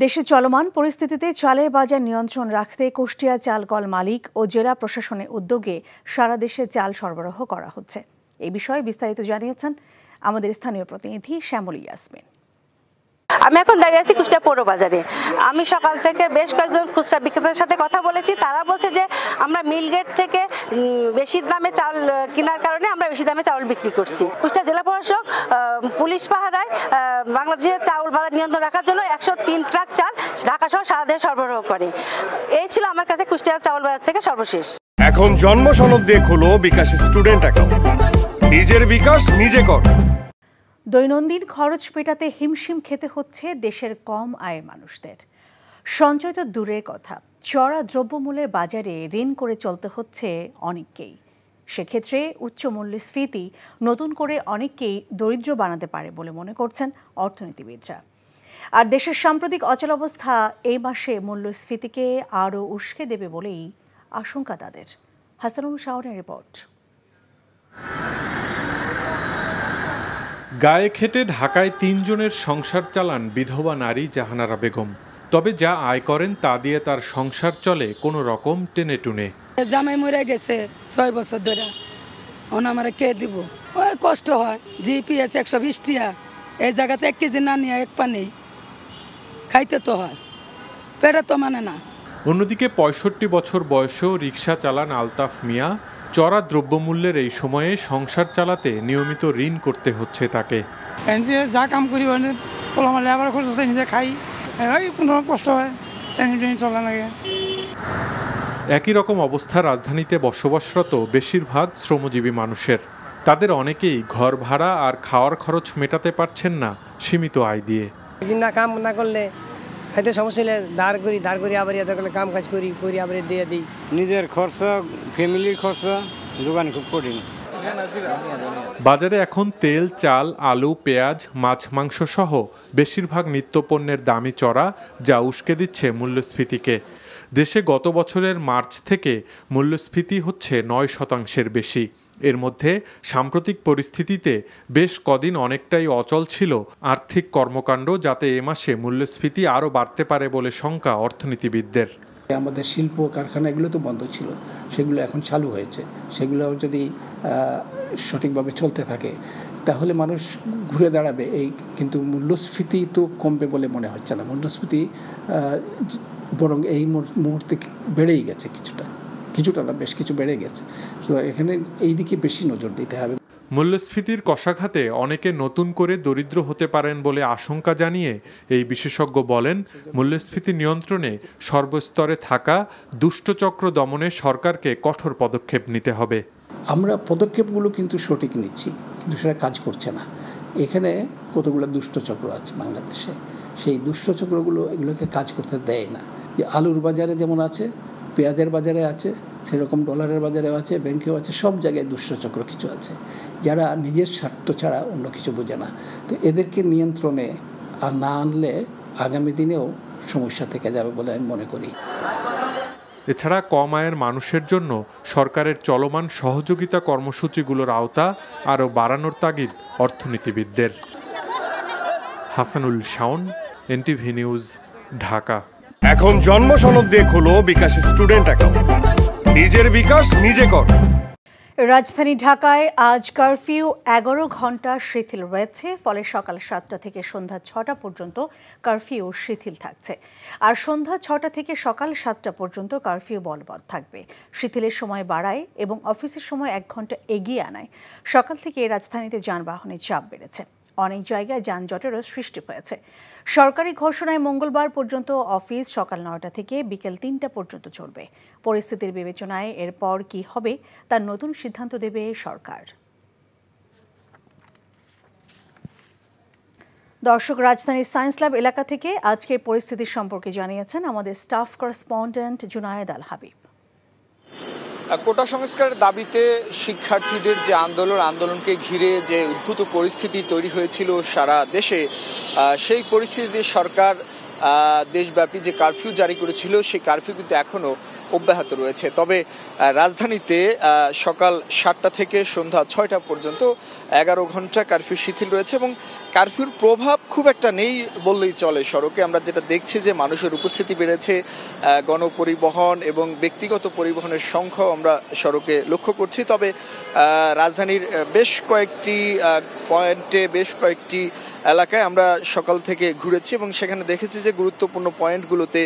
দেশে চলমান পরিস্থিতিতে চালের বাজার নিয়ন্ত্রণ রাখতে কুষ্টিয়া চাল কল মালিক ও জেলা প্রশাসনের উদ্যোগে সারা দেশে চাল সরবরাহ করা হচ্ছে। এই বিষয়ে বিস্তারিত জানিয়েছেন আমাদের স্থানীয় প্রতিনিধি শ্যামলী ইয়াসমিন। আমি এখন দাঁড়িয়ে আছি কুষ্টিয়া পৌর বাজারে। আমি সকাল থেকে বেশ কয়েকজন খুচরা বিক্রেতার সাথে কথা বলেছি। তারা বলছে যে আমরা মিল গেট থেকে বেশি দামে চাউল কেনার কারণে আমরা বেশি দামে চাউল বিক্রি করছি। কুষ্টিয়া জেলা প্রশাসক পুলিশ পাহারায় বাংলাদেশের চাউল বাজার নিয়ন্ত্রণ রাখার জন্য 103 ট্রাক চাল ঢাকা সহ সারা দেশে সরবরাহ করে। এই ছিল আমার কাছে কুষ্টিয়া চাউল বাজার থেকে সর্বশেষ। এখন জন্ম সনদ দিয়ে খোলো বিকাশ স্টুডেন্ট অ্যাকাউন্ট। নিজের বিকাশ নিজে কর। দৈনন্দিন খরচ মেটাতে হিমশিম খেতে হচ্ছে দেশের কম আয়ের মানুষদের। সঞ্চয় তো দূরের কথা, চড়া দ্রব্যমূল্যের বাজারে ঋণ করে চলতে হচ্ছে অনেককেই। সেক্ষেত্রে উচ্চ মূল্যস্ফীতি নতুন করে অনেককেই দরিদ্র বানাতে পারে বলে মনে করছেন অর্থনীতিবিদরা। আর দেশের সাম্প্রতিক অচলাবস্থা এই মাসে মূল্যস্ফীতিকে আরও উস্কে দেবে বলেই আশঙ্কা তাদের। হাসানুল শাওনের রিপোর্ট। গায়ে খেটে ঢাকায় 3 জনের সংসার চালান বিধবা নারী জাহানারা বেগম। তবে যা আয় করেন তা দিয়ে তার সংসার চলে কোনো রকম টেনে টুনে। জামাই মরে গেছে 6 বছর ধরে, আমার কে দিব? ওই কষ্ট হয়। জিপিএস 120 টাকা, এই জায়গাতে 1 কেজি না নিয়ে এক পা নেই, খাইতে তো হয়, পেটে তো মানে না। অন্যদিকে 65 বছর বয়সেও রিক্সা চালান আলতাফ মিয়া। চড়া দ্রব্যমূল্যের এই সময়ে সংসার চালাতে নিয়মিত ঋণ করতে হচ্ছে তাকে। যা কাম করি লেবার খরচ নিজে খাই, কোনো কষ্ট হয়, চলা লাগে। একই রকম অবস্থা রাজধানীতে বসবাসরত বেশিরভাগ শ্রমজীবী মানুষের। তাদের অনেকেই ঘর ভাড়া আর খাওয়ার খরচ মেটাতে পারছেন না সীমিত আয় দিয়ে। না কাম না করলে খাইতে সমস্যা হলে ধার করি আবার করলে কাম কাজ করি আবার দিয়ে দিই। নিজের খরচ, ফ্যামিলির খরচ যোগান খুব কঠিন। বাজারে এখন তেল, চাল, আলু, পেঁয়াজ, মাছ, মাংস সহ বেশিরভাগ নিত্যপণ্যের দামই চড়া, যা উস্কে দিচ্ছে মূল্যস্ফীতিকে। দেশে গত বছরের মার্চ থেকে মূল্যস্ফীতি হচ্ছে 9% বেশি। এর মধ্যে সাম্প্রতিক পরিস্থিতিতে বেশ কদিন অনেকটাই অচল ছিল আর্থিক কর্মকাণ্ড, যাতে এ মাসে মূল্যস্ফীতি আরও বাড়তে পারে বলে শঙ্কা অর্থনীতিবিদদের। আমাদের শিল্প কারখানা এগুলো তো বন্ধ ছিল, সেগুলো এখন চালু হয়েছে। সেগুলো যদি সঠিকভাবে চলতে থাকে তাহলে মানুষ ঘুরে দাঁড়াবে। কিন্তু মূল্যস্ফীতি তো কমবে বলে মনে হচ্ছে না। মূল্যস্ফীতি বরং এই মুহূর্তে বেড়েই গেছে, কিছুটা না, বেশ কিছু বেড়ে গেছে। তো এখানে এই দিকে বেশি নজর দিতে হবে। মূল্যস্ফীতির কষাঘাতে অনেকে নতুন করে দরিদ্র হতে পারেন বলে আশঙ্কা জানিয়ে এই বিশেষজ্ঞ বলেন, মূল্যস্ফীতি নিয়ন্ত্রণে সর্বস্তরে থাকা দুষ্টচক্র দমনে সরকারকে কঠোর পদক্ষেপ নিতে হবে। আমরা পদক্ষেপগুলো কিন্তু সঠিক নিচ্ছি, কিন্তু সেটা কাজ করছে না। এখানে কতগুলো দুষ্টচক্র আছে বাংলাদেশে, সেই দুষ্টচক্রগুলো এগুলোকে কাজ করতে দেয় না। যে আলুর বাজারে যেমন আছে, পেঁয়াজের বাজারে আছে, সেরকম ডলারের বাজারেও আছে, ব্যাংকেও আছে, সব জায়গায় দুষ্টচক্র কিছু আছে যারা নিজের স্বার্থ ছাড়া অন্য কিছু বোঝে না। তো এদেরকে নিয়ন্ত্রণে আর না আনলে আগামী দিনেও সমস্যা থেকে যাবে বলে আমি মনে করি। এছাড়া কম আয়ের মানুষের জন্য সরকারের চলমান সহযোগিতা কর্মসূচিগুলোর আওতা আরও বাড়ানোর তাগিদ অর্থনীতিবিদদের। Hasanul Shaon, NTV news, Dhaka. এখন জন্ম সনদ দিয়ে খোলো বিকাশ স্টুডেন্ট অ্যাকাউন্ট। নিজের বিকাশ নিজে কর। রাজধানী ঢাকায় আজ কারফিউ 11 ঘন্টা শিথিল রয়েছে। ফলে সকাল 7টা থেকে সন্ধ্যা 6টা পর্যন্ত কারফিউ শিথিল থাকছে। আর সন্ধ্যা 6টা থেকে সকাল 7টা পর্যন্ত কারফিউ বলবৎ থাকবে। শিথিলের সময় বাড়ায় এবং অফিসের সময় 1 ঘন্টা এগিয়ে আনায় সকাল থেকে রাজধানীতে যানবাহনের চাপ বেড়েছে। অনেক জায়গায় যানজটেরও সৃষ্টি হয়েছে। সরকারি ঘোষণায় মঙ্গলবার পর্যন্ত অফিস সকাল 9টা থেকে বিকেল 3টা পর্যন্ত চলবে। পরিস্থিতির বিবেচনায় এরপর কি হবে তার নতুন সিদ্ধান্ত দেবে সরকার। দর্শক, রাজধানীর সায়েন্স ল্যাব এলাকা থেকে আজকের পরিস্থিতি সম্পর্কে জানিয়েছেন আমাদের স্টাফ করেসপন্ডেন্ট জুনায়েদ আল হাবিব। কোটা সংস্কারের দাবিতে শিক্ষার্থীদের যে আন্দোলনকে ঘিরে যে উদ্ভূত পরিস্থিতি তৈরি হয়েছিল সারা দেশে, সেই পরিস্থিতিতে সরকার দেশব্যাপী যে কারফিউ জারি করেছিল সেই কারফিউ কিন্তু এখনও অব্যাহত রয়েছে। তবে রাজধানীতে সকাল 7টা থেকে সন্ধ্যা 6টা পর্যন্ত 11 ঘন্টা কারফিউ শিথিল রয়েছে এবং কারফিউর প্রভাব খুব একটা নেই বললেই চলে সড়কে। আমরা যেটা দেখছি যে মানুষের উপস্থিতি বেড়েছে, গণপরিবহন এবং ব্যক্তিগত পরিবহনের সংখ্যাও আমরা সড়কে লক্ষ্য করছি। তবে রাজধানীর বেশ কয়েকটি পয়েন্টে, বেশ কয়েকটি এলাকায় আমরা সকাল থেকে ঘুরেছি এবং সেখানে দেখেছি যে গুরুত্বপূর্ণ পয়েন্টগুলোতে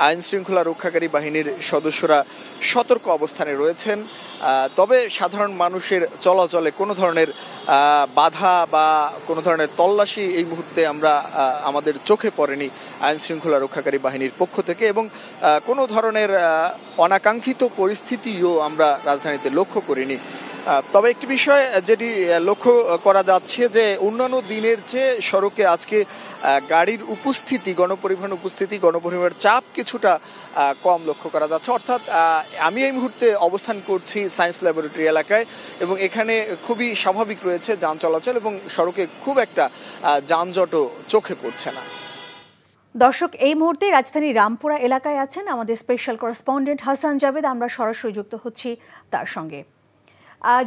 আইন শৃঙ্খলা রক্ষাকারী বাহিনীর সদস্যরা সতর্ক অবস্থানে রয়েছেন। তবে সাধারণ মানুষের চলাচলে কোনো ধরনের বাধা বা কোনো ধরনের তল্লাশি এই মুহূর্তে আমাদের চোখে পড়েনি আইন শৃঙ্খলা রক্ষাকারী বাহিনীর পক্ষ থেকে, এবং কোনো ধরনের অনাকাঙ্ক্ষিত পরিস্থিতিও আমরা রাজধানীতে লক্ষ্য করিনি। তবে একটি বিষয় যেটি লক্ষ্য করা যাচ্ছে যে অন্যান্য দিনের চেয়ে সড়কে আজকে গাড়ির উপস্থিতি, গণপরিবহনের চাপ কিছুটা কম লক্ষ্য করা যাচ্ছে। অর্থাৎ আমি এই মুহূর্তে অবস্থান করছি সায়েন্স ল্যাবরেটরি এলাকায় এবং এখানে খুবই স্বাভাবিক রয়েছে যান চলাচল এবং সড়কে খুব একটা যানজটও চোখে পড়ছে না। দর্শক, এই মুহূর্তে রাজধানী রামপুরা এলাকায় আছেন আমাদের স্পেশাল করেসপন্ডেন্ট হাসান জাভেদ। আমরা সরাসরি যুক্ত হচ্ছি তার সঙ্গে।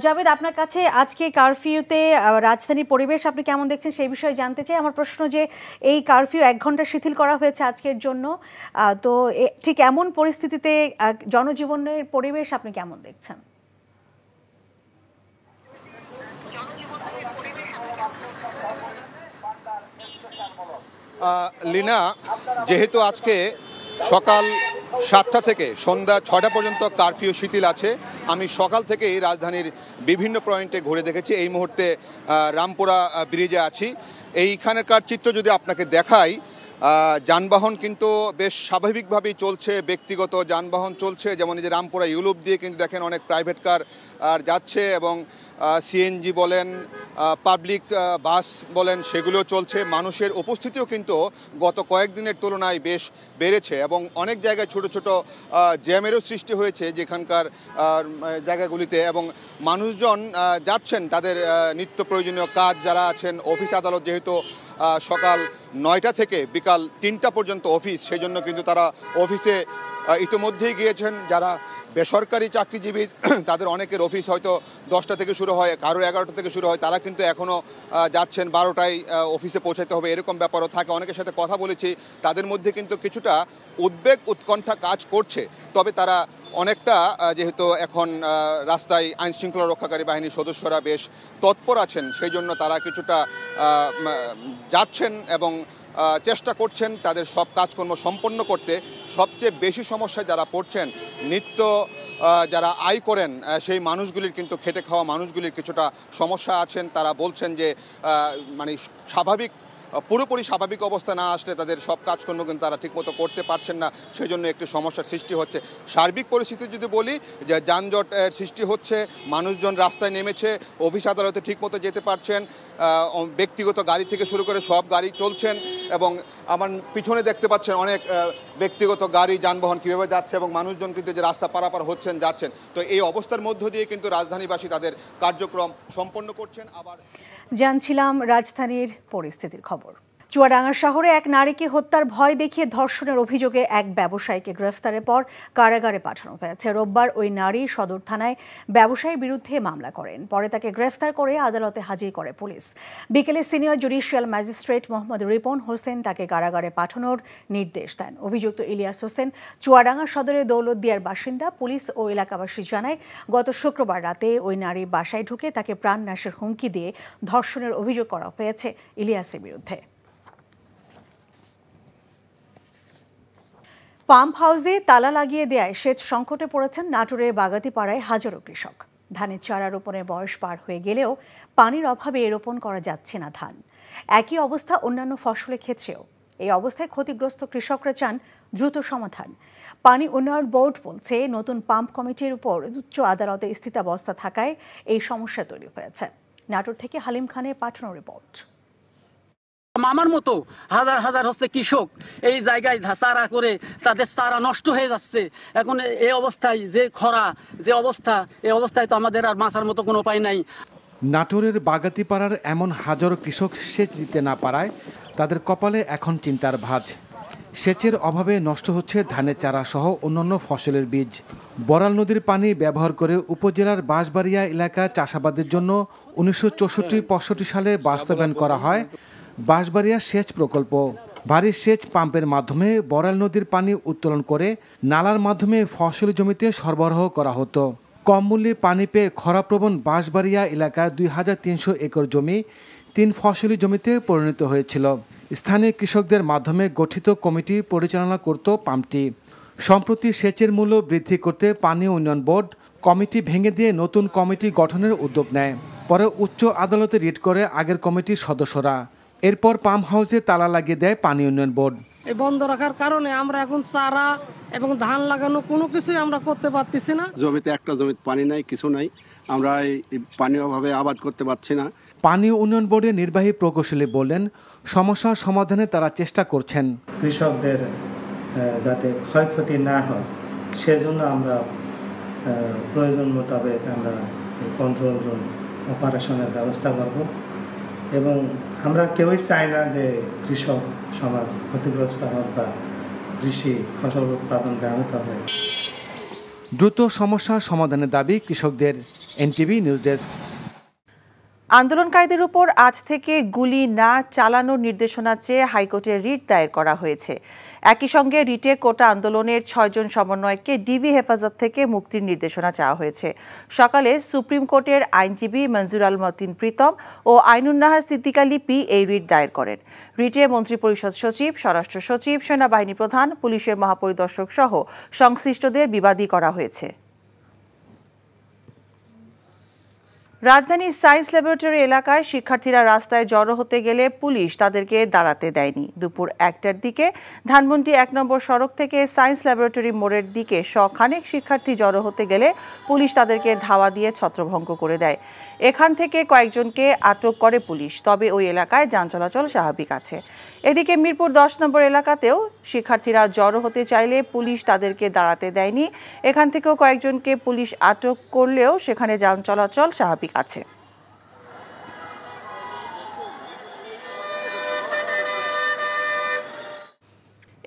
জাভেদ, আপনার কাছে আজকে কারফিউতে রাজধানীর পরিবেশ আপনি কেমন দেখছেন সেই বিষয়ে জানতে চাই। আমার প্রশ্ন যে এই কারফিউ 1 ঘন্টা শিথিল করা হয়েছে আজকের জন্য, তো ঠিক এমন পরিস্থিতিতে জনজীবনের পরিবেশ আপনি কেমন দেখছেন? লিনা, যেহেতু আজকে সকাল 7টা থেকে সন্ধ্যা 6টা পর্যন্ত কারফিউ শিথিল আছে, আমি সকাল থেকেই রাজধানীর বিভিন্ন পয়েন্টে ঘুরে দেখেছি। এই মুহূর্তে রামপুরা ব্রিজে আছি। এইখানকার চিত্র যদি আপনাকে দেখাই, যানবাহন কিন্তু বেশ স্বাভাবিকভাবেই চলছে, ব্যক্তিগত যানবাহন চলছে। যেমন এই যে রামপুরা ইউলুপ দিয়ে কিন্তু দেখেন অনেক প্রাইভেট কার যাচ্ছে এবং সিএনজি বলেন, পাবলিক বাস বলেন, সেগুলো চলছে। মানুষের উপস্থিতিও কিন্তু গত কয়েকদিনের তুলনায় বেশ বেড়েছে এবং অনেক জায়গায় ছোট ছোট জ্যামেরও সৃষ্টি হয়েছে যেখানকার জায়গাগুলিতে, এবং মানুষজন যাচ্ছেন তাদের নিত্য প্রয়োজনীয় কাজ। যারা আছেন অফিস আদালত, যেহেতু সকাল 9টা থেকে বিকাল 3টা পর্যন্ত অফিস, সেই জন্য কিন্তু তারা অফিসে ইতিমধ্যেই গিয়েছেন। যারা বেসরকারি চাকরিজীবী তাদের অনেকের অফিস হয়তো 10টা থেকে শুরু হয়, কারো 11টা থেকে শুরু হয়, তারা কিন্তু এখনও যাচ্ছেন, 12টায় অফিসে পৌঁছাতে হবে, এরকম ব্যাপারও থাকে। অনেকের সাথে কথা বলেছি, তাদের মধ্যে কিন্তু কিছুটা উদ্বেগ উৎকণ্ঠা কাজ করছে। তবে তারা অনেকটা, যেহেতু এখন রাস্তায় আইন শৃঙ্খলা রক্ষাকারী বাহিনীর সদস্যরা বেশ তৎপর আছেন, সেই জন্য তারা কিছুটা যাচ্ছেন এবং চেষ্টা করছেন তাদের সব কাজকর্ম সম্পন্ন করতে। সবচেয়ে বেশি সমস্যায় যারা পড়ছেন, নিত্য যারা আয় করেন সেই মানুষগুলির, কিন্তু খেটে খাওয়া মানুষগুলির কিছুটা সমস্যা আছেন। তারা বলছেন যে মানে পুরোপুরি স্বাভাবিক অবস্থা না আসলে তাদের সব কাজকর্ম কিন্তু তারা ঠিকমতো করতে পারছেন না, সেই জন্য একটি সমস্যার সৃষ্টি হচ্ছে। সার্বিক পরিস্থিতি যদি বলি, যে যানজটের সৃষ্টি হচ্ছে, মানুষজন রাস্তায় নেমেছে, অফিস আদালতে ঠিকমতো যেতে পারছেন, ব্যক্তিগত গাড়ি থেকে শুরু করে সব গাড়ি চলছেন, এবং আমার পিছনে দেখতে পাচ্ছেন অনেক ব্যক্তিগত গাড়ি যানবাহন কীভাবে যাচ্ছে এবং মানুষজন কিন্তু যে রাস্তা পারাপার হচ্ছেন, যাচ্ছেন। তো এই অবস্থার মধ্য দিয়ে কিন্তু রাজধানীবাসী তাদের কার্যক্রম সম্পন্ন করছেন। আবার জানছিলাম রাজধানীর পরিস্থিতির খবর। চুয়াডাঙ্গা শহরে এক নারীকে হত্যার ভয় দেখিয়ে ধর্ষণের অভিযোগে এক ব্যবসায়ীকে গ্রেফতারের পর কারাগারে পাঠানো হয়েছে। রোববার ওই নারী সদর থানায় ব্যবসায়ীর বিরুদ্ধে মামলা করেন, পরে তাকে গ্রেফতার করে আদালতে হাজির করে পুলিশ। বিকেলে senior judicial magistrate Mohammad Ripon Hossain তাকে কারাগারে পাঠানোর নির্দেশ দেন। অভিযুক্ত ইলিয়াস হোসেন চুয়াডাঙ্গা সদরের দৌলতদিয়ার বাসিন্দা। পুলিশ ও এলাকাবাসী জানায়, গত শুক্রবার রাতে ওই নারীর বাসায় ঢুকে তাকে প্রাণনাশের হুমকি দিয়ে ধর্ষণের অভিযোগ করা হয়েছে ইলিয়াসের বিরুদ্ধে। পাম্প হাউসে তালা লাগিয়ে দেয়ায় সেচ সংকটে পড়েছেন নাটোরের বাগাতিপাড়ায় হাজারো কৃষক। ধানের চারা রোপণের বয়স পার হয়ে গেলেও পানির অভাবে রোপণ করা যাচ্ছে না ধান। একই অবস্থা অন্যান্য ফসলের ক্ষেত্রেও। এই অবস্থায় ক্ষতিগ্রস্ত কৃষকরা চান দ্রুত সমাধান। পানি উন্নয়ন বোর্ড বলছে, নতুন পাম্প কমিটির উপর উচ্চ আদালতের স্থিতাবস্থা থাকায় এই সমস্যা তৈরি হয়েছে। নাটোর থেকে হালিম খানের পাঠানো রিপোর্ট। আমার মতো হাজার হাজার কৃষক এই জায়গায় চারা করে তাদের চারা নষ্ট হয়ে যাচ্ছে। এখন এই অবস্থায় যে খরা, যে অবস্থা, এই অবস্থায় তো আমাদের আর বাঁচার মতো কোনো উপায় নাই। নাটোরের বাগাতিপাড়ার এমন হাজারো কৃষক সেচ দিতে না পারায় তাদের কপালে এখন চিন্তার ভাঁজ। সেচের অভাবে নষ্ট হচ্ছে ধানের চারা সহ অন্যান্য ফসলের বীজ। বড়াল নদীর পানি ব্যবহার করে উপজেলার বাঁশবাড়িয়া এলাকা চাষাবাদের জন্য 1964-65 সালে বাস্তবায়ন করা হয় বাঁশবাড়িয়া সেচ প্রকল্প। বাড়ির সেচ পাম্পের মাধ্যমে বড়াল নদীর পানি উত্তোলন করে নালার মাধ্যমে ফসলি জমিতে সরবরাহ করা হতো। কম মূল্যে পানি পেয়ে খরাপ্রবণ বাঁশবাড়িয়া এলাকার 2300 একর জমি 3 ফসলি জমিতে পরিণত হয়েছিল। স্থানীয় কৃষকদের মাধ্যমে গঠিত কমিটি পরিচালনা করত পাম্পটি। সম্প্রতি সেচের মূল্য বৃদ্ধি করতে পানি উন্নয়ন বোর্ড কমিটি ভেঙে দিয়ে নতুন কমিটি গঠনের উদ্যোগ নেয়। পরে উচ্চ আদালতে রিট করে আগের কমিটির সদস্যরা। এরপর পাম্প হাউসে তালা লাগিয়ে দেয় পানি উন্নয়ন বোর্ড। এই বন্ধ রাখার কারণে আমরা এখন চারা এবং ধান লাগানো কোনো কিছুই আমরা করতে পারতেছি না। জমিতে একটা জমিতে পানি নাই, কিছু নাই, আমরা এই পানি অভাবে আবাদ করতে পারছি না। পানি উন্নয়ন বোর্ডের নির্বাহী প্রকৌশলী বলেন, সমস্যা সমাধানে তারা চেষ্টা করছেন। কৃষকদের যাতে ক্ষয়ক্ষতি না হয় সেজন্য আমরা প্রয়োজন মোতাবেক আমরা কন্ট্রোল রুম অপারেশনের ব্যবস্থা করব এবং আমরা কেউই চাই না যে কৃষক সমাজ ক্ষতিগ্রস্ত হোক বা কৃষি ফসল উৎপাদন ব্যাহত হয়। দ্রুত সমস্যা সমাধানের দাবি কৃষকদের। NTV news desk. আন্দোলনকারীদের উপর আজ থেকে গুলি না চালানোর নির্দেশনা চেয়ে হাইকোর্টে রিট দায়ের করা হয়েছে। একই সঙ্গে রিটে কোটা আন্দোলনের 6 জন সমন্বয়ককে ডিবি হেফাজত থেকে মুক্তির নির্দেশনা চাওয়া হয়েছে। সকালে সুপ্রিম কোর্টের আইনজীবী মঞ্জুর আল মতিন প্রীতম ও আইনুন্নাহার সিদ্দিকা লিপি এই রিট দায়ের করেন। রিটে মন্ত্রিপরিষদ সচিব, স্বরাষ্ট্র সচিব, সেনাবাহিনী প্রধান, পুলিশের মহাপরিদর্শক সহ সংশ্লিষ্টদের বিবাদী করা হয়েছে। রাজধানীর সায়েন্স ল্যাবরেটরি এলাকায় শিক্ষার্থীরা রাস্তায় জড়ো হতে গেলে পুলিশ তাদেরকে দাঁড়াতে দেয়নি। দুপুর 1টার দিকে ধানমন্ডি 1 নম্বর সড়ক থেকে সায়েন্স ল্যাবরেটরি মোড়ের দিকে শখানেক শিক্ষার্থী জড়ো হতে গেলে পুলিশ তাদেরকে ধাওয়া দিয়ে ছত্রভঙ্গ করে দেয়। এখান থেকে কয়েকজনকে আটক করে পুলিশ, তবে ওই এলাকায় যান চলাচল স্বাভাবিক আছে। এদিকে মিরপুর 10 নম্বর এলাকাতেও শিক্ষার্থীরা জড়ো হতে চাইলে পুলিশ তাদেরকে দাঁড়াতে দেয়নি। এখান থেকেও কয়েকজনকে পুলিশ আটক করলেও সেখানে যান চলাচল স্বাভাবিক আছে।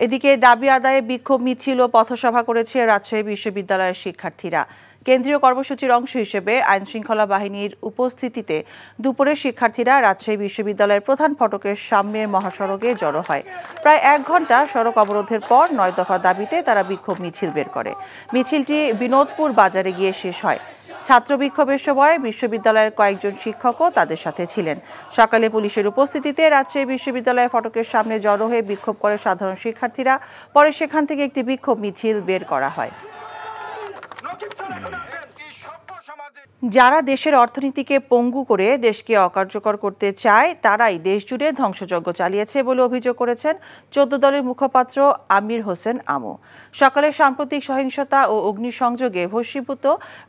এদিকে দাবি আদায়ে বিক্ষোভ মিছিল ও পথসভা করেছে রাজশাহী বিশ্ববিদ্যালয়ের শিক্ষার্থীরা। কেন্দ্রীয় কর্মসূচির অংশ হিসেবে আইনশৃঙ্খলা বাহিনীর উপস্থিতিতে দুপুরে শিক্ষার্থীরা রাজশাহী বিশ্ববিদ্যালয়ের প্রধান ফটকের সামনের মহাসড়কে জড়ো হয়। প্রায় 1 ঘন্টা সড়ক অবরোধের পর 9 দফা দাবিতে তারা বিক্ষোভ মিছিল বের করে। মিছিলটি বিনোদপুর বাজারে গিয়ে শেষ হয়। ছাত্র বিক্ষোভের সময় বিশ্ববিদ্যালয়ের কয়েকজন শিক্ষকও তাদের সাথে ছিলেন। সকালে পুলিশের উপস্থিতিতে রাজশাহী বিশ্ববিদ্যালয়ের ফটকের সামনে জড়ো হয়ে বিক্ষোভ করে সাধারণ শিক্ষার্থীরা। পরে সেখান থেকে একটি বিক্ষোভ মিছিল বের করা হয়। যারা দেশের অর্থনীতিকে পঙ্গু করে দেশকে অকার্যকর করতে চায় তারাই দেশজুড়ে ধ্বংসযজ্ঞ চালিয়েছে বলে অভিযোগ করেছেন 14 দলের মুখপাত্র আমির হোসেন আমু। সকালে সাম্প্রতিক সহিংসতা ও অগ্নিসংযোগে ভস্মীভূত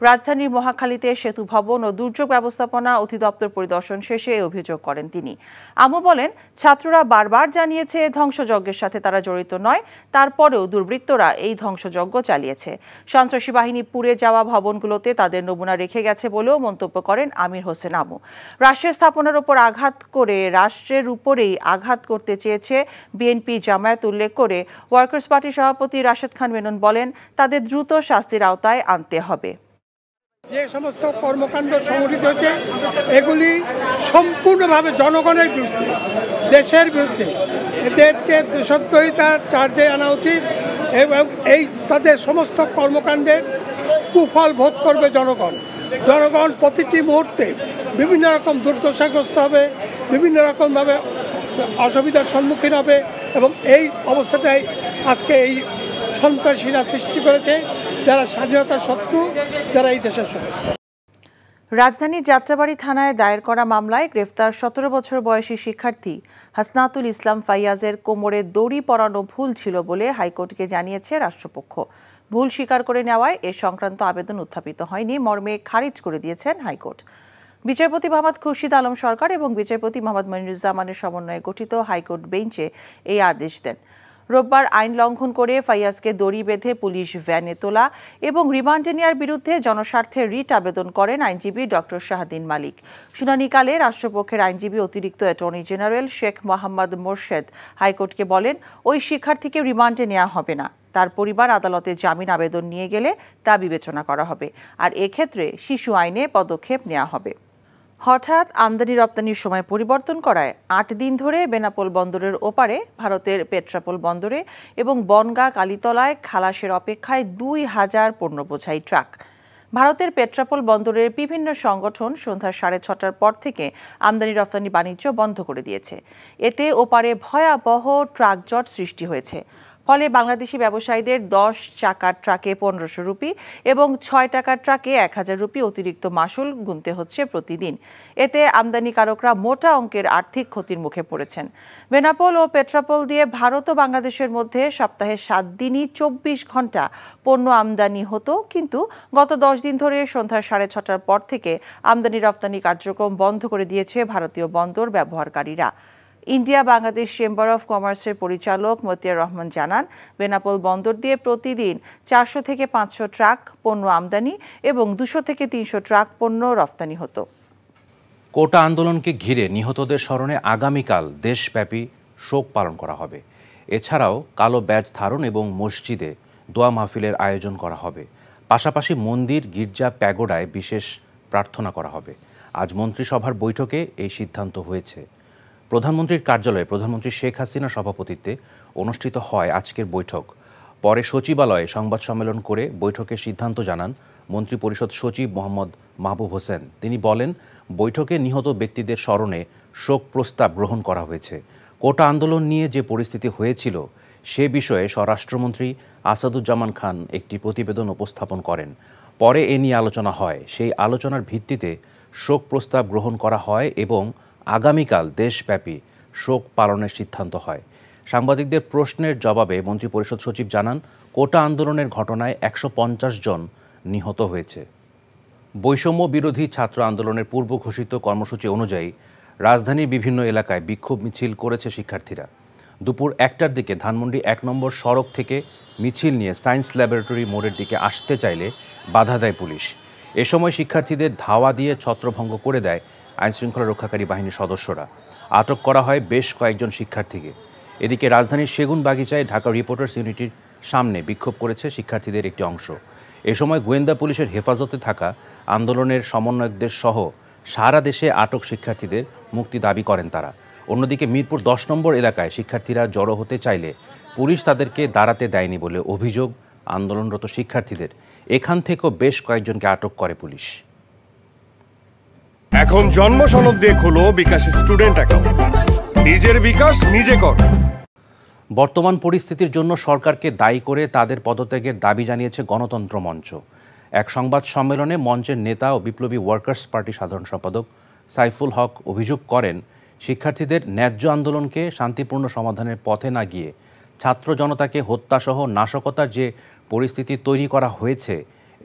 রাজধানীর মহাখালীতে সেতু ভবন ও দুর্যোগ ব্যবস্থাপনা অধিদপ্তর পরিদর্শন শেষে এই অভিযোগ করেন তিনি। আমু বলেন, ছাত্ররা বারবার জানিয়েছে ধ্বংসযজ্ঞের সাথে তারা জড়িত নয়, তারপরেও দুর্বৃত্তরা এই ধ্বংসযজ্ঞ চালিয়েছে। সন্ত্রাসী বাহিনী পুড়ে যাওয়া ভবনগুলোতে তাদের নমুনা রেখে গেছে বলেও মন্তব্য করেন আমির হোসেন আমু। রাষ্ট্রের স্থাপনার উপর আঘাত করে রাষ্ট্রের উপরেই আঘাত করতে চেয়েছে বিএনপি জামায়াত উল্লেখ করে ওয়ার্কার্স পার্টির সভাপতি রাশেদ খান মেনন বলেন, তাদের দ্রুত শাস্তির আওতায় আনতে হবে। যে সমস্ত কর্মকাণ্ড সংঘটিত হয়েছে এগুলি সম্পূর্ণভাবে জনগণের বিরুদ্ধে, দেশের বিরুদ্ধে। এদেরকে দেশদ্রোহিতার চার্জে আনা উচিত এবং এই তাদের সমস্ত কর্মকাণ্ডের কুফল ভোগ করবে জনগণ। জনগণ প্রতিটি মুহূর্তে বিভিন্ন রকম দুর্দশাগ্রস্ত হবে, বিভিন্ন রকমভাবে অসুবিধার সম্মুখীন হবে এবং এই অবস্থাটাই আজকে এই সন্ত্রাসীরা সৃষ্টি করেছে, যারা স্বাধীনতার শত্রু, যারা এই দেশের শত্রু। রাজধানীর যাত্রাবাড়ী থানায় দায়ের করা মামলায় গ্রেফতার 17 বছর বয়সী শিক্ষার্থী হাসনাতুল ইসলাম ফাইয়াজের কোমরে দড়ি পরানো ভুল ছিল বলে হাইকোর্টকে জানিয়েছে রাষ্ট্রপক্ষ। ভুল স্বীকার করে নেওয়ায় এ সংক্রান্ত আবেদন উত্থাপিত হয়নি মর্মে খারিজ করে দিয়েছেন হাইকোর্ট। বিচারপতি মোহাম্মদ খুরশিদ আলম সরকার এবং বিচারপতি মোহাম্মদ মনিরুজ্জামানের সমন্বয়ে গঠিত হাইকোর্ট বেঞ্চে এই আদেশ দেন। রোববার আইন লঙ্ঘন করে ফাইয়াজকে দড়ি বেঁধে পুলিশ ভ্যানে তোলা এবং রিমান্ডে নেওয়ার বিরুদ্ধে জনস্বার্থে রিট আবেদন করেন আইনজীবী ডক্টর শাহাদিন মালিক। শুনানিকালে রাষ্ট্রপক্ষের আইনজীবী অতিরিক্ত অ্যাটর্নি জেনারেল শেখ মোহাম্মদ মোরশেদ হাইকোর্টকে বলেন, ওই শিক্ষার্থীকে রিমান্ডে নেওয়া হবে না, তার পরিবার আদালতে জামিন আবেদন নিয়ে গেলে তা বিবেচনা করা হবে, আর এক্ষেত্রে শিশু আইনে পদক্ষেপ নেওয়া হবে। হঠাৎ আমদানি রপ্তানির সময় পরিবর্তন করায় ৮ দিন ধরে বেনাপোল বন্দরের ওপারে ভারতের পেট্রাপোল বন্দরে এবং বনগাঁ কালীতলায় খালাসের অপেক্ষায় ২,০০০ পণ্য বোঝাই ট্রাক। ভারতের পেট্রাপোল বন্দরের বিভিন্ন সংগঠন সন্ধ্যা 6:30টার পর থেকে আমদানি রপ্তানি বাণিজ্য বন্ধ করে দিয়েছে। এতে ওপারে ভয়াবহ ট্রাক জট সৃষ্টি হয়েছে। ফলে বাংলাদেশি ব্যবসায়ীদের 10 চাকার ট্রাকে 1500 রুপি এবং 6 টাকার ট্রাকে 1000 রুপি অতিরিক্ত মাসুল গুনতে হচ্ছে প্রতিদিন। এতে আমদানিকারকরা মোটা অঙ্কের আর্থিক ক্ষতির মুখে পড়েছেন। বেনাপোল ও পেট্রাপোল দিয়ে ভারত ও বাংলাদেশের মধ্যে সপ্তাহে 7 দিনই 24 ঘন্টা পণ্য আমদানি হতো, কিন্তু গত 10 দিন ধরে সন্ধ্যা 6:30টার পর থেকে আমদানি রপ্তানি কার্যক্রম বন্ধ করে দিয়েছে ভারতীয় বন্দর ব্যবহারকারীরা। ইন্ডিয়া বাংলাদেশ চেম্বার অফ কমার্সের পরিচালক মতিয়ার রহমান জানান, বেনাপোল বন্দর দিয়ে প্রতিদিন 400 থেকে 500 ট্রাক পণ্য আমদানি এবং 200 থেকে 300 ট্রাক পণ্য রপ্তানি হতো। কোটা আন্দোলনকে ঘিরে নিহতদের স্মরণে আগামীকাল দেশব্যাপী শোক পালন করা হবে। এছাড়াও কালো ব্যাজ ধারণ এবং মসজিদে দোয়া মাহফিলের আয়োজন করা হবে। পাশাপাশি মন্দির, গির্জা, প্যাগোডায় বিশেষ প্রার্থনা করা হবে। আজ মন্ত্রিসভার বৈঠকে এই সিদ্ধান্ত হয়েছে। প্রধানমন্ত্রীর কার্যালয়ে প্রধানমন্ত্রী শেখ হাসিনার সভাপতিত্বে অনুষ্ঠিত হয় আজকের বৈঠক। পরে সচিবালয়ে সংবাদ সম্মেলন করে বৈঠকের সিদ্ধান্ত জানান মন্ত্রিপরিষদ সচিব মোহাম্মদ মাহবুব হোসেন। তিনি বলেন, বৈঠকে নিহত ব্যক্তিদের স্মরণে শোক প্রস্তাব গ্রহণ করা হয়েছে। কোটা আন্দোলন নিয়ে যে পরিস্থিতি হয়েছিল সে বিষয়ে স্বরাষ্ট্রমন্ত্রী আসাদুজ্জামান খান একটি প্রতিবেদন উপস্থাপন করেন। পরে এ নিয়ে আলোচনা হয়। সেই আলোচনার ভিত্তিতে শোক প্রস্তাব গ্রহণ করা হয় এবং আগামীকাল দেশব্যাপী শোক পালনের সিদ্ধান্ত হয়। সাংবাদিকদের প্রশ্নের জবাবে মন্ত্রিপরিষদ সচিব জানান, কোটা আন্দোলনের ঘটনায় 150 জন নিহত হয়েছে। বৈষম্য বিরোধী ছাত্র আন্দোলনের পূর্ব ঘোষিত কর্মসূচি অনুযায়ী রাজধানীর বিভিন্ন এলাকায় বিক্ষোভ মিছিল করেছে শিক্ষার্থীরা। দুপুর 1টার দিকে ধানমন্ডি 1 নম্বর সড়ক থেকে মিছিল নিয়ে সায়েন্স ল্যাবরেটরি মোড়ের দিকে আসতে চাইলে বাধা দেয় পুলিশ। এ সময় শিক্ষার্থীদের ধাওয়া দিয়ে ছত্রভঙ্গ করে দেয় আইনশৃঙ্খলা রক্ষাকারী বাহিনীর সদস্যরা। আটক করা হয় বেশ কয়েকজন শিক্ষার্থীকে। এদিকে রাজধানীর সেগুনবাগিচায় ঢাকা রিপোর্টার্স ইউনিটির সামনে বিক্ষোভ করেছে শিক্ষার্থীদের একটি অংশ। এ সময় গোয়েন্দা পুলিশের হেফাজতে থাকা আন্দোলনের সমন্বয়কদের সহ সারা দেশে আটক শিক্ষার্থীদের মুক্তি দাবি করেন তারা। অন্যদিকে মিরপুর 10 নম্বর এলাকায় শিক্ষার্থীরা জড়ো হতে চাইলে পুলিশ তাদেরকে দাঁড়াতে দেয়নি বলে অভিযোগ আন্দোলনরত শিক্ষার্থীদের। এখান থেকেও বেশ কয়েকজনকে আটক করে পুলিশ। এখন জন্ম সনদ দিয়ে খোলো বিকাশ স্টুডেন্ট অ্যাকাউন্ট। নিজের বিকাশ নিজে কর। বর্তমান পরিস্থিতির জন্য সরকারকে দায়ী করে তাদের পদত্যাগের দাবি জানিয়েছে গণতন্ত্র মঞ্চ। এক সংবাদ সম্মেলনে মঞ্চের নেতা ও বিপ্লবী ওয়ার্কার্স পার্টি সাধারণ সম্পাদক সাইফুল হক অভিযোগ করেন, শিক্ষার্থীদের ন্যায্য আন্দোলনকে শান্তিপূর্ণ সমাধানের পথে না গিয়ে ছাত্র জনতাকে হত্যাসহ নাশকতার যে পরিস্থিতি তৈরি করা হয়েছে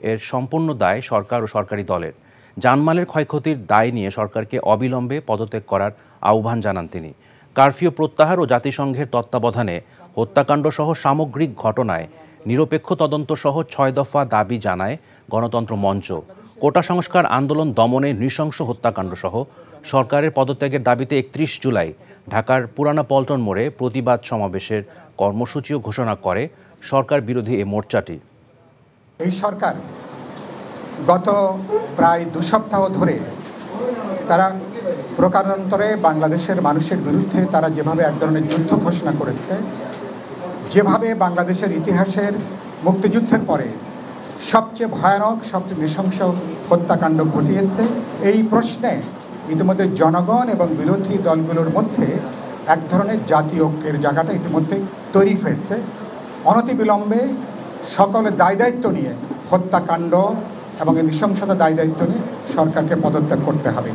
এর সম্পূর্ণ দায় সরকার ও সরকারি দলের। জানমালের ক্ষয়ক্ষতির দায় নিয়ে সরকারকে অবিলম্বে পদত্যাগ করার আহ্বান জানান তিনি। কারফিউ প্রত্যাহার ও জাতিসংঘের তত্ত্বাবধানে হত্যাকাণ্ড সহ সামগ্রিক ঘটনায় নিরপেক্ষ তদন্ত সহ 6 দফা দাবি জানায় গণতন্ত্র মঞ্চ। কোটা সংস্কার আন্দোলন দমনে নৃশংস হত্যাকাণ্ড সহ সরকারের পদত্যাগের দাবিতে 31 জুলাই ঢাকার পুরানা পল্টন মোড়ে প্রতিবাদ সমাবেশের কর্মসূচিও ঘোষণা করে সরকার বিরোধী এই মোর্চাটি। এই সরকার গত প্রায় 2 সপ্তাহ ধরে তারা প্রকারান্তরে বাংলাদেশের মানুষের বিরুদ্ধে তারা যেভাবে এক ধরনের যুদ্ধ ঘোষণা করেছে, যেভাবে বাংলাদেশের ইতিহাসের মুক্তিযুদ্ধের পরে সবচেয়ে ভয়ানক, সবচেয়ে নৃশংস হত্যাকাণ্ড ঘটিয়েছে, এই প্রশ্নে ইতিমধ্যে জনগণ এবং বিরোধী দলগুলোর মধ্যে এক ধরনের জাতীয় ঐক্যের জায়গাটা ইতিমধ্যে তৈরি হয়েছে। অনতিবিলম্বে সকলের দায়-দায়িত্ব নিয়ে হত্যাকাণ্ড এবং এই নৃশংসতা দায়-দায়িত্ব নিয়ে সরকারকে পদত্যাগ করতে হবে।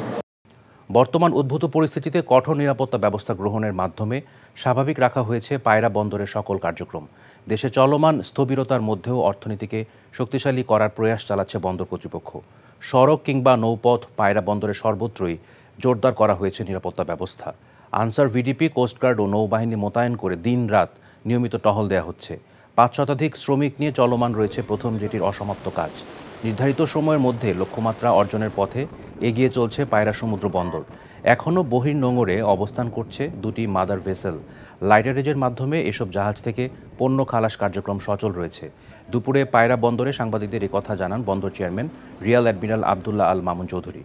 বর্তমান উদ্ভূত পরিস্থিতিতে কঠোর নিরাপত্তা ব্যবস্থা গ্রহণের মাধ্যমে স্বাভাবিক রাখা হয়েছে পায়রা বন্দরের সকল কার্যক্রম। দেশে চলমান স্থবিরতার মধ্যেও অর্থনীতিকে শক্তিশালী করার প্রয়াস চালাচ্ছে বন্দর কর্তৃপক্ষ। সড়ক কিংবা নৌপথ, পায়রা বন্দরের সর্বত্রই জোরদার করা হয়েছে নিরাপত্তা ব্যবস্থা। আনসার ভিডিপি, কোস্টগার্ড ও নৌবাহিনী মোতায়েন করে দিন-রাত নিয়মিত টহল দেওয়া হচ্ছে। 5 শতাধিক শ্রমিক নিয়ে চলমান রয়েছে প্রথম জেটির অসমাপ্ত কাজ। নির্ধারিত সময়ের মধ্যে লক্ষ্যমাত্রা অর্জনের পথে এগিয়ে চলছে পায়রা সমুদ্র বন্দর। এখনও বহির্নোঙরে অবস্থান করছে 2টি মাদার ভেসেল। লাইটারেজের মাধ্যমে এসব জাহাজ থেকে পণ্য খালাস কার্যক্রম সচল রয়েছে। দুপুরে পায়রা বন্দরে সাংবাদিকদের কথা জানান বন্দর chairman Real admiral Abdullah Al Mamun Chowdhury.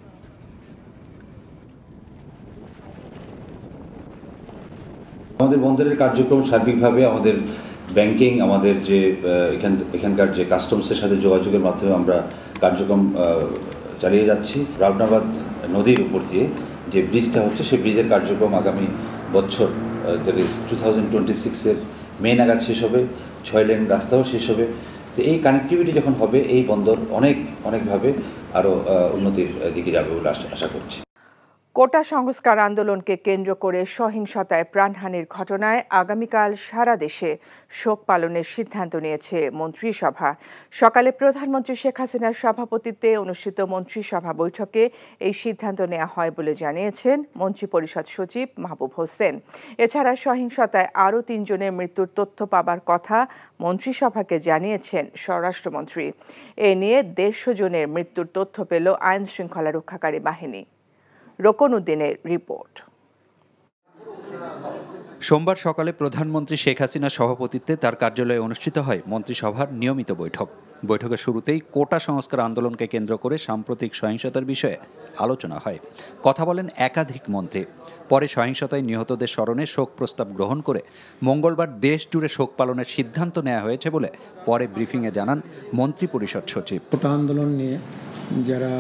আমাদের বন্দরের কার্যক্রম সার্বিকভাবে আমাদের ব্যাংকিং, আমাদের যে এখানকার যে কাস্টমসের সাথে যোগাযোগের মাধ্যমে আমরা কার্যক্রম চালিয়ে যাচ্ছি। রাবনাবাদ নদীর উপর দিয়ে যে ব্রিজটা হচ্ছে সেই ব্রিজের কার্যক্রম আগামী বছর 2026-এর মে নাগাদ শেষ হবে। 6 লেন রাস্তাও শেষ হবে। তো এই কানেক্টিভিটি যখন হবে এই বন্দর অনেকভাবে আরও উন্নতির দিকে যাবে বলে আশা করছি। কোটা সংস্কার আন্দোলনকে কেন্দ্র করে সহিংসতায় প্রাণহানির ঘটনায় আগামীকাল সারা দেশে শোক পালনের সিদ্ধান্ত নিয়েছে মন্ত্রিসভা। সকালে প্রধানমন্ত্রী শেখ হাসিনার সভাপতিত্বে অনুষ্ঠিত মন্ত্রিসভা বৈঠকে এই সিদ্ধান্ত নেওয়া হয় বলে জানিয়েছেন মন্ত্রিপরিষদ সচিব মাহবুব হোসেন। এছাড়া সহিংসতায় আরও 3 জনের মৃত্যুর তথ্য পাবার কথা মন্ত্রিসভাকে জানিয়েছেন স্বরাষ্ট্রমন্ত্রী। এ নিয়ে 150 জনের মৃত্যুর তথ্য পেল আইন শৃঙ্খলা রক্ষাকারী বাহিনী। রোকন উদ্দিনের রিপোর্ট। সোমবার সকালে প্রধানমন্ত্রী শেখ হাসিনার সভাপতিত্বে তার কার্যালয়ে অনুষ্ঠিত হয় মন্ত্রিসভার নিয়মিত বৈঠক। বৈঠকের শুরুতেই কোটা সংস্কার আন্দোলনকে কেন্দ্র করে সাম্প্রতিক সহিংসতার বিষয়ে আলোচনা হয়। কথা বলেন একাধিক মন্ত্রী। পরে সহিংসতায় নিহতদের স্মরণে শোক প্রস্তাব গ্রহণ করে মঙ্গলবার দেশ জুড়ে শোক পালনের সিদ্ধান্ত নেওয়া হয়েছে বলে পরে ব্রিফিংয়ে জানান মন্ত্রিপরিষদ সচিব। কোটা আন্দোলন নিয়ে যারা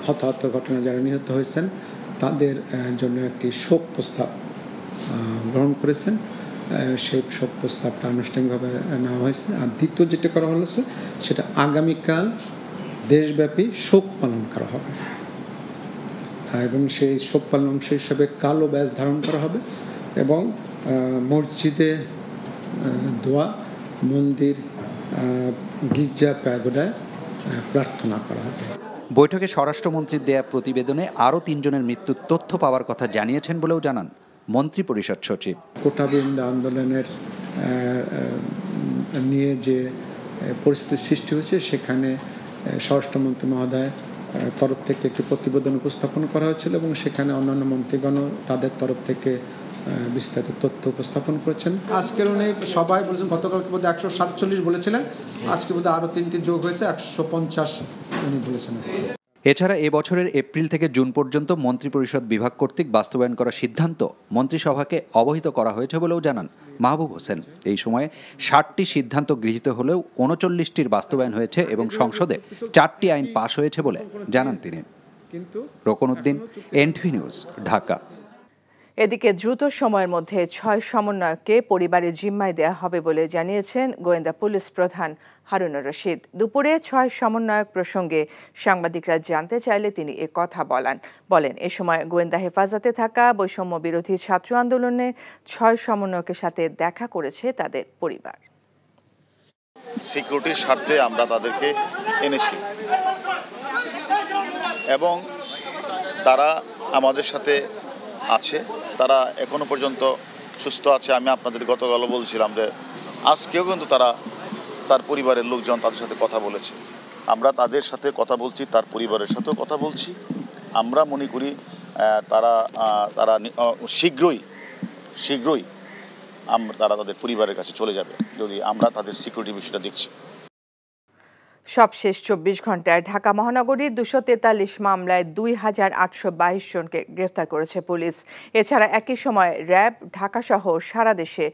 হতাহতের ঘটনায় যারা নিহত হয়েছেন তাদের জন্য একটি শোক প্রস্তাব গ্রহণ করেছেন। সেই শোক প্রস্তাবটা আনুষ্ঠানিকভাবে নেওয়া হয়েছে। আর দ্বিতীয় যেটা করা হয়েছে সেটা আগামীকাল দেশব্যাপী শোক পালন করা হবে এবং সেই শোক পালন অংশ হিসাবে কালো ব্যাজ ধারণ করা হবে এবং মসজিদে দোয়া, মন্দির, গির্জা, প্যাগোডায় প্রার্থনা করা হবে। বৈঠকে স্বরাষ্ট্রমন্ত্রীর দেয়া প্রতিবেদনে আরও 3 জনের মৃত্যুর তথ্য পাওয়ার কথা জানিয়েছেন বলেও জানান মন্ত্রিপরিষদ সচিব। কোটাবিরোধী আন্দোলনের নিয়ে যে পরিস্থিতির সৃষ্টি হয়েছে সেখানে স্বরাষ্ট্রমন্ত্রী মহোদয় তরফ থেকে একটি প্রতিবেদন উপস্থাপন করা হয়েছিল এবং সেখানে অন্যান্য মন্ত্রীগণও তাদের তরফ থেকে বিস্তারিত তথ্য উপস্থাপন করেছেন। আজকের উনি সবাই বলেছেন, গতকালকে বোধহয় 147 বলেছিলেন, আজকে বোধহয় আরও 3টি যোগ হয়েছে 150 উনি বলেছেন। এছাড়া এবছরের এপ্রিল থেকে জুন পর্যন্ত মন্ত্রিপরিষদ বিভাগ কর্তৃক বাস্তবায়ন করার সিদ্ধান্ত মন্ত্রিসভাকে অবহিত করা হয়েছে বলেও জানান মাহবুব হোসেন। এই সময়ে 60টি সিদ্ধান্ত গৃহীত হলেও 39টির বাস্তবায়ন হয়েছে এবং সংসদে 4টি আইন পাশ হয়েছে বলে জানান তিনি। রোকন উদ্দিন, এনটিভি নিউজ, ঢাকা। এদিকে দ্রুত সময়ের মধ্যে 6 সমন্বয়ককে পরিবারের জিম্মায় দেয়া হবে বলে জানিয়েছেন গোয়েন্দা পুলিশ প্রধান হারুনুর রশিদ। দুপুরে 6 সমন্বয়ক প্রসঙ্গে সাংবাদিকরা জানতে চাইলে তিনি এ কথা বলেন। এ সময় গোয়েন্দা হেফাজতে থাকা বৈষম্য বিরোধী ছাত্র আন্দোলনের 6 সমন্বয়কের সাথে দেখা করেছে তাদের পরিবার। সিকিউরিটির স্বার্থে আমরা তাদেরকে এনেছি এবং তারা আমাদের সাথে আছে। তারা এখনো পর্যন্ত সুস্থ আছে। আমি আপনাদের গতকাল বলছিলাম যে আজকেও কিন্তু তার পরিবারের লোকজন তাদের সাথে কথা বলেছে। আমরা তাদের সাথে কথা বলছি, তার পরিবারের সাথেও কথা বলছি। আমরা মনে করি তারা শীঘ্রই তারা তাদের পরিবারের কাছে চলে যাবে যদি আমরা তাদের সিকিউরিটি বিষয়টা দেখছি। সবশেষ 24 ঘন্টায় ঢাকা মহানগরীর 243 মামলায় 2822 জনকে গ্রেফতার করেছে পুলিশ। এছাড়া একই সময় র্যাব ঢাকাসহ সারা দেশে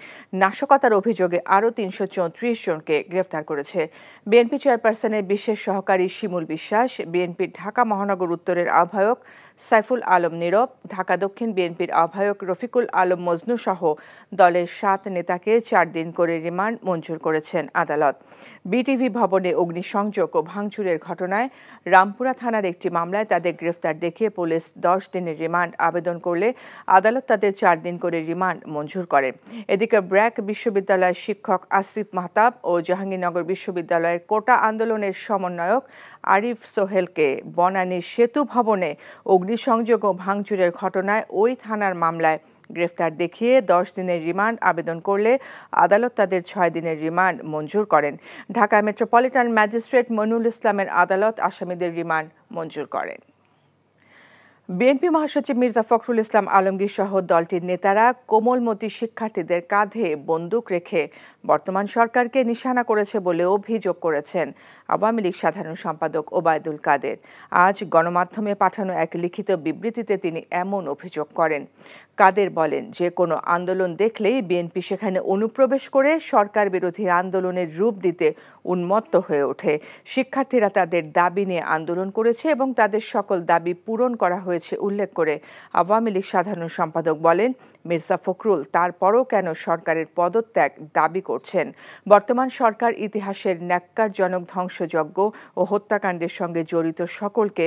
নাশকতার অভিযোগে আরও 334 জনকে গ্রেফতার করেছে। বিএনপি চেয়ারপারসনের বিশেষ সহকারী শিমুল বিশ্বাস, বিএনপির ঢাকা মহানগর উত্তরের আহ্বায়ক সাইফুল আলম নীরব, ঢাকা দক্ষিণ বিএনপির আহ্বায়ক রফিকুল আলম মজনু সহ দলের 7 নেতাকে 4 দিন করে রিমান্ড মঞ্জুর করেছেন আদালত। বিটিভি ভবনে অগ্নিসংযোগ ও ভাঙচুরের ঘটনায় রামপুরা থানার একটি মামলায় তাদের গ্রেফতার দেখিয়ে পুলিশ 10 দিনের রিমান্ড আবেদন করলে আদালত তাদের 4 দিন করে রিমান্ড মঞ্জুর করে। এদিকে ব্র্যাক বিশ্ববিদ্যালয়ের শিক্ষক আসিফ মাহতাব ও জাহাঙ্গীরনগর বিশ্ববিদ্যালয়ের কোটা আন্দোলনের সমন্বয়ক আরিফ সোহেলকে বনানীর সেতু ভবনে অগ্নিসংযোগ ও ভাঙচুরের ঘটনায় ওই থানার মামলায় গ্রেফতার দেখিয়ে 10 দিনের রিমান্ড আবেদন করলে আদালত তাদের 6 দিনের রিমান্ড মঞ্জুর করেন। ঢাকা মেট্রোপলিটন ম্যাজিস্ট্রেট মইনুল ইসলামের আদালত আসামিদের রিমান্ড মঞ্জুর করেন। বিএনপি মহাসচিব মির্জা ফখরুল ইসলাম আলমগীর সহ দলটির নেতারা কোমলমতি শিক্ষার্থীদের কাঁধে বন্দুক রেখে বর্তমান সরকারকে নিশানা করেছে বলে অভিযোগ করেছেন আওয়ামী লীগ সাধারণ সম্পাদক ওবায়দুল কাদের। আজ গণমাধ্যমে পাঠানো এক লিখিত বিবৃতিতে তিনি এমন অভিযোগ করেন। কাদের বলেন, যে কোনো আন্দোলন দেখলেই বিএনপি সেখানে অনুপ্রবেশ করে সরকার বিরোধী আন্দোলনের রূপ দিতে উন্মত্ত হয়ে ওঠে। শিক্ষার্থীরা তাদের দাবি নিয়ে আন্দোলন করেছে এবং তাদের সকল দাবি পূরণ করা হয়েছে উল্লেখ করে আওয়ামী লীগ সাধারণ সম্পাদক বলেন, মির্জা ফখরুল তারপরও কেন সরকারের পদত্যাগ দাবি করছেন? বর্তমান সরকার ইতিহাসের ন্যাক্কারজনক ধ্বংসযজ্ঞ ও হত্যাকাণ্ডের সঙ্গে জড়িত সকলকে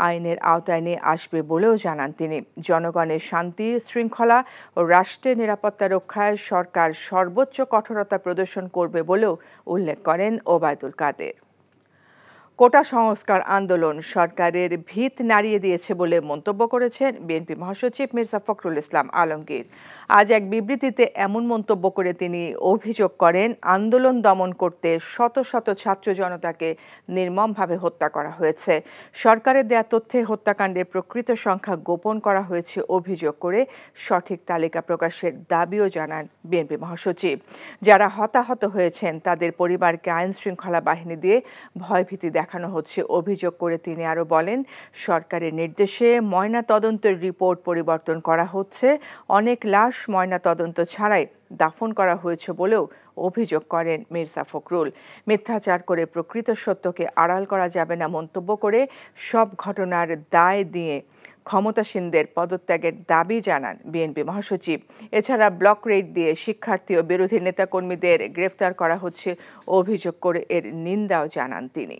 আইনের আওতায় নিয়ে আসবে বলেও জানান তিনি। জনগণের শান্তি, শৃঙ্খলা ও রাষ্ট্রের নিরাপত্তা রক্ষায় সরকার সর্বোচ্চ কঠোরতা প্রদর্শন করবে বলেও উল্লেখ করেন ওবায়দুল কাদের। কোটা সংস্কার আন্দোলন সরকারের ভিত নাড়িয়ে দিয়েছে বলে মন্তব্য করেছেন বিএনপি মহাসচিব মির্জা ফখরুল ইসলাম আলমগীর। আজ এক বিবৃতিতে এমন মন্তব্য করে তিনি অভিযোগ করেন, আন্দোলন দমন করতে শত শত ছাত্র জনতাকে নির্মমভাবে হত্যা করা হয়েছে। সরকারের দেয়া তথ্যে হত্যাকাণ্ডের প্রকৃত সংখ্যা গোপন করা হয়েছে অভিযোগ করে সঠিক তালিকা প্রকাশের দাবিও জানান বিএনপি মহাসচিব। যারা হতাহত হয়েছেন তাদের পরিবারকে আইন শৃঙ্খলা বাহিনী দিয়ে ভয়ভীতি দেখানো হচ্ছে অভিযোগ করে তিনি আরো বলেন, সরকারের নির্দেশে ময়না তদন্তের রিপোর্ট পরিবর্তন করা হচ্ছে। অনেক লাশ ময়না তদন্ত ছাড়াই দাফন করা হয়েছে বলেও অভিযোগ করেন মির্জা ফখরুল। মিথ্যাচার করে প্রকৃত সত্যকে আড়াল করা যাবে না মন্তব্য করে সব ঘটনার দায় দিয়ে ক্ষমতাসীনদের পদত্যাগের দাবি জানান বিএনপি মহাসচিব। এছাড়া ব্লক রেড দিয়ে শিক্ষার্থী ও বিরোধী নেতাকর্মীদের গ্রেফতার করা হচ্ছে অভিযোগ করে এর নিন্দাও জানান তিনি।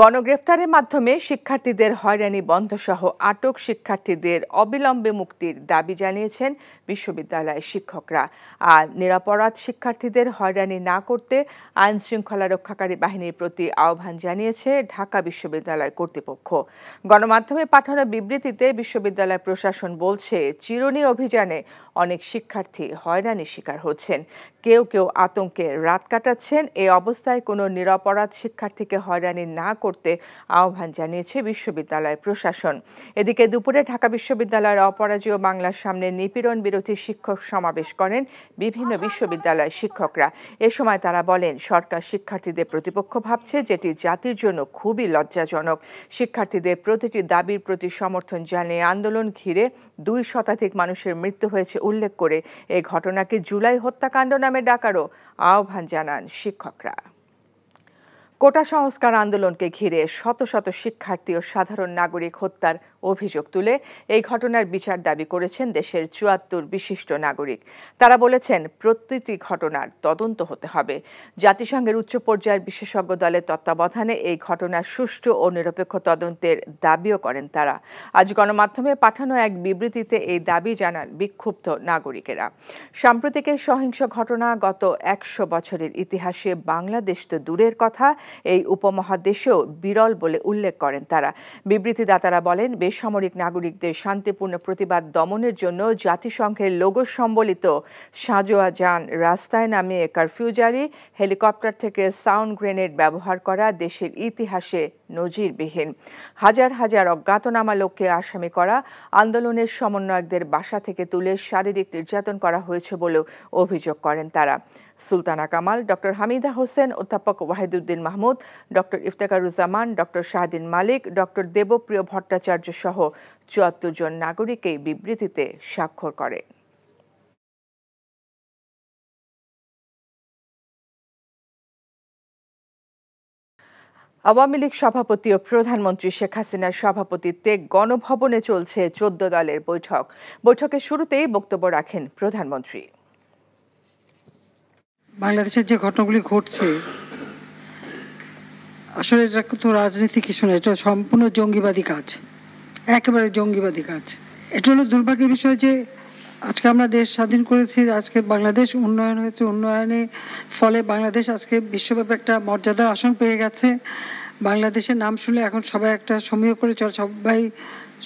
গণগ্রেফতারের মাধ্যমে শিক্ষার্থীদের হয়রানি বন্ধসহ আটক শিক্ষার্থীদের অবিলম্বে মুক্তির দাবি জানিয়েছেন বিশ্ববিদ্যালয়ের শিক্ষকরা। আর নিরপরাধ শিক্ষার্থীদের হয়রানি না করতে আইন শৃঙ্খলা রক্ষাকারী বাহিনীর প্রতি আহ্বান জানিয়েছে ঢাকা বিশ্ববিদ্যালয় কর্তৃপক্ষ। গণমাধ্যমে পাঠানো বিবৃতিতে বিশ্ববিদ্যালয় প্রশাসন বলছে, চিরুনি অভিযানে অনেক শিক্ষার্থী হয়রানির শিকার হচ্ছেন। কেউ কেউ আতঙ্কে রাত কাটাচ্ছেন। এই অবস্থায় কোনো নিরপরাধ শিক্ষার্থীকে হয়রানি না করতে আহ্বান জানিয়েছে বিশ্ববিদ্যালয় প্রশাসন। এদিকে দুপুরে ঢাকা বিশ্ববিদ্যালয়ের অপরাজেয় বাংলার সামনে নিপীড়ন বিরোধী শিক্ষক সমাবেশ করেন বিভিন্ন বিশ্ববিদ্যালয়ের শিক্ষকরা। এ সময় তারা বলেন, সরকার শিক্ষার্থীদের প্রতিপক্ষ ভাবছে, যেটি জাতির জন্য খুবই লজ্জাজনক। শিক্ষার্থীদের প্রতিটি দাবির প্রতি সমর্থন জানিয়ে আন্দোলন ঘিরে 2 শতাধিক মানুষের মৃত্যু হয়েছে উল্লেখ করে এই ঘটনাকে জুলাই হত্যাকাণ্ড নামে ডাকারও আহ্বান জানান শিক্ষকরা। কোটা সংস্কার আন্দোলনকে ঘিরে শত শত শিক্ষার্থী ও সাধারণ নাগরিক হত্যার অভিযোগ তুলে এই ঘটনার বিচার দাবি করেছেন দেশের 74 বিশিষ্ট নাগরিক। তারা বলেছেন, প্রতিটি ঘটনার তদন্ত হতে হবে। জাতিসংঘের উচ্চ পর্যায়ের বিশেষজ্ঞ দলের তত্ত্বাবধানে এই ঘটনার সুষ্ঠু ও নিরপেক্ষ তদন্তের দাবিও করেন তারা। আজ গণমাধ্যমে পাঠানো এক বিবৃতিতে এই দাবি জানান বিক্ষুব্ধ নাগরিকেরা। সাম্প্রতিক এই সহিংস ঘটনা গত 100 বছরের ইতিহাসে বাংলাদেশ তো দূরের কথা, এই উপমহাদেশেও বিরল বলে উল্লেখ করেন তারা। বিবৃতিদাতারা বলেন, বেসামরিক নাগরিকদের শান্তিপূর্ণ প্রতিবাদ দমনের জন্য জাতিসংঘের লোগো সম্বলিত সাঁজোয়া যান রাস্তায় নামিয়ে কারফিউ জারি, হেলিকপ্টার থেকে সাউন্ড গ্রেনেড ব্যবহার করা দেশের ইতিহাসে নজিরবিহীন। হাজার হাজার অজ্ঞাতনামা লোককে আসামি করা, আন্দোলনের সমন্বয়কদের বাসা থেকে তুলে শারীরিক নির্যাতন করা হয়েছে বলেও অভিযোগ করেন তারা। সুলতানা কামাল, ডক্টর হামিদা হোসেন, অধ্যাপক ওয়াহিদুদ্দিন মাহমুদ, ডক্টর ইফতেখারুজ্জামান, ডক্টর শাহদিন মালিক, ডক্টর দেবপ্রিয় ভট্টাচার্য সহ 74 জন নাগরিক এই বিবৃতিতে স্বাক্ষর করে। আওয়ামী লীগ সভাপতি ও প্রধানমন্ত্রী শেখ হাসিনার সভাপতিত্বে গণভবনে চলছে 14 দলের বৈঠক। বৈঠকের শুরুতেই বক্তব্য রাখেন প্রধানমন্ত্রী। বাংলাদেশের যে ঘটনাগুলি ঘটছে, আসলে এটা তো রাজনীতি কিছু না, এটা সম্পূর্ণ জঙ্গিবাদী কাজ, একেবারে জঙ্গিবাদী কাজ। এটা হলো দুর্ভাগ্যের বিষয় যে আজকে আমরা দেশ স্বাধীন করেছি, আজকে বাংলাদেশ উন্নয়ন হয়েছে, উন্নয়নের ফলে বাংলাদেশ আজকে বিশ্বব্যাপী একটা মর্যাদার আসন পেয়ে গেছে। বাংলাদেশের নাম শুনলে এখন সবাই একটা সমীহ করে চলে, সবাই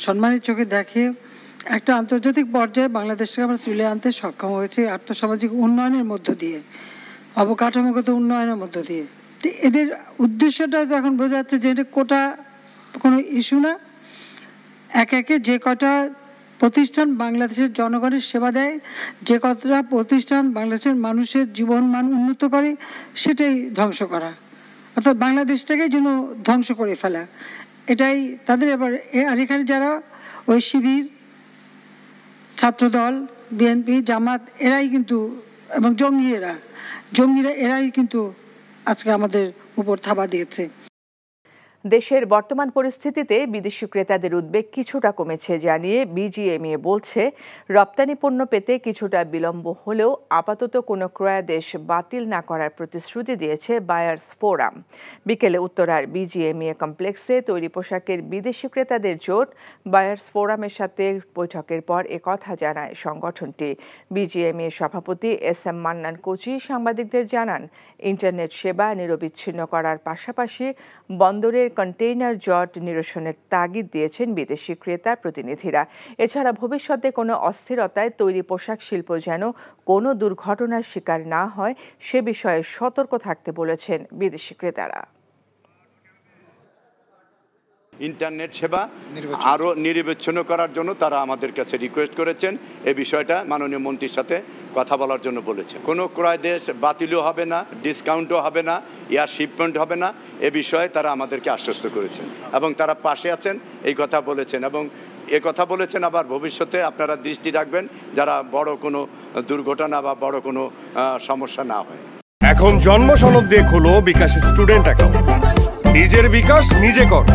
সম্মানের চোখে দেখে। একটা আন্তর্জাতিক পর্যায়ে বাংলাদেশকে আমরা তুলে আনতে সক্ষম হয়েছি আর্থসামাজিক উন্নয়নের মধ্য দিয়ে, অবকাঠামোগত উন্নয়নের মধ্য দিয়ে। এদের উদ্দেশ্যটা তো এখন বোঝা যাচ্ছে যে এটা কোটা কোনো ইস্যু না। একে একে যে কটা প্রতিষ্ঠান বাংলাদেশের জনগণের সেবা দেয়, যে কতটা প্রতিষ্ঠান বাংলাদেশের মানুষের জীবন মান উন্নত করে সেটাই ধ্বংস করা, অর্থাৎ বাংলাদেশটাকে যেন ধ্বংস করে ফেলা, এটাই তাদের। এবার আর এখানে যারা ওই শিবির, ছাত্রদল, বিএনপি, জামাত এরাই কিন্তু, এবং জঙ্গিরা এরাই কিন্তু আজকে আমাদের উপর থাবা দিয়েছে। দেশের বর্তমান পরিস্থিতিতে বিদেশি ক্রেতাদের উদ্বেগ কিছুটা কমেছে জানিয়ে বিজিএমইএ বলছে, রপ্তানি পণ্য পেতে কিছুটা বিলম্ব হলেও আপাতত কোনো ক্রয়াদেশ বাতিল না করার প্রতিশ্রুতি দিয়েছে বায়ার্স ফোরাম। বিকেলে উত্তরার বিজিএমইএ কমপ্লেক্সে তৈরি পোশাকের বিদেশি ক্রেতাদের জোট বায়ার্স ফোরামের সাথে বৈঠকের পর একথা জানায় সংগঠনটি। বিজিএমইএ সভাপতি SM মান্নান কোচি সাংবাদিকদের জানান, ইন্টারনেট সেবা নিরবিচ্ছিন্ন করার পাশাপাশি বন্দরের কন্টেইনার জট নিরসনের তাগিদ দিয়েছেন বিদেশি ক্রেতা প্রতিনিধিরা। এছাড়া ভবিষ্যতে কোনো অস্থিরতায় তৈরি পোশাক শিল্প যেন কোনো দুর্ঘটনার শিকার না হয় সে বিষয়ে সতর্ক থাকতে বলেছেন বিদেশি ক্রেতারা। ইন্টারনেট সেবা আরও নিরবিচ্ছিন্ন করার জন্য তারা আমাদের কাছে রিকোয়েস্ট করেছেন। এই বিষয়টা মাননীয় মন্ত্রীর সাথে কথা বলার জন্য বলেছে। কোনো ক্রয় দেশ বাতিলও হবে না, ডিসকাউন্টও হবে না, এয়ার শিপমেন্ট হবে না, এ বিষয়ে তারা আমাদেরকে আশ্বস্ত করেছেন এবং তারা পাশে আছেন এই কথা বলেছেন। এবং এ কথা বলেছেন আবার ভবিষ্যতে আপনারা দৃষ্টি রাখবেন যারা বড় কোনো দুর্ঘটনা বা বড় কোনো সমস্যা না হয়। এখন জন্ম সনদ দিয়ে খোলো বিকাশ স্টুডেন্ট অ্যাকাউন্ট। নিজের বিকাশ নিজে কর।